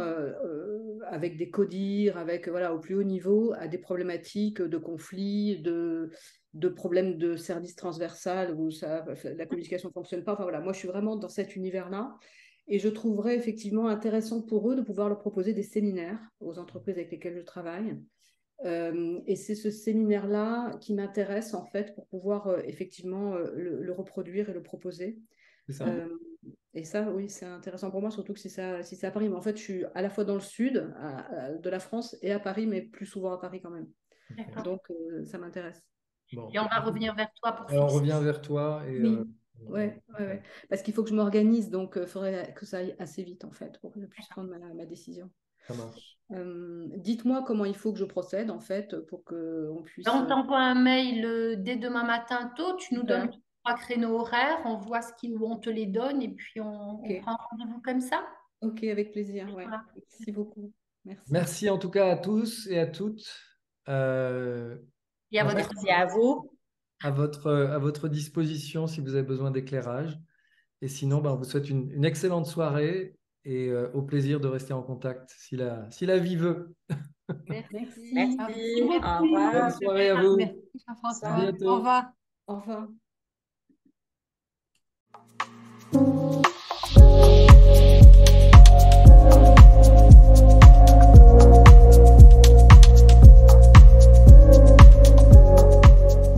avec des CODIR, avec voilà, au plus haut niveau, à des problématiques de conflits, de problèmes de service transversal où la communication ne fonctionne pas. Enfin voilà, moi je suis vraiment dans cet univers-là et je trouverais effectivement intéressant pour eux de pouvoir leur proposer des séminaires aux entreprises avec lesquelles je travaille. Et c'est ce séminaire-là qui m'intéresse en fait pour pouvoir effectivement le reproduire et le proposer. C'est ça. Et ça, oui, c'est intéressant pour moi, surtout que si c'est à Paris. Mais en fait, je suis à la fois dans le sud de la France et à Paris, mais plus souvent à Paris quand même. d'accord. Donc, ça m'intéresse. Bon. Et on va revenir vers toi pour Alors, on fixer. revient vers toi. Et, Oui, ouais. Parce qu'il faut que je m'organise, donc il faudrait que ça aille assez vite, en fait, pour que je puisse prendre ma décision. Ça marche. Dites-moi comment il faut que je procède, en fait, pour qu'on puisse... On t'envoie un mail dès demain matin tôt, tu nous donnes Super. 3 créneaux horaires, on voit où on te les donne et puis on Ok, prend un rendez-vous comme ça. ok, avec plaisir, ouais. Voilà. Merci beaucoup. Merci. Merci en tout cas à tous et à toutes. Et à On votre reste Merci à vous. à votre disposition si vous avez besoin d'éclairage. Et sinon, on vous souhaite une excellente soirée et au plaisir de rester en contact si la vie veut. Merci. Merci. Au beaucoup. Bonne revoir. soirée à vous. Merci, À Jean-François. bientôt. Au revoir.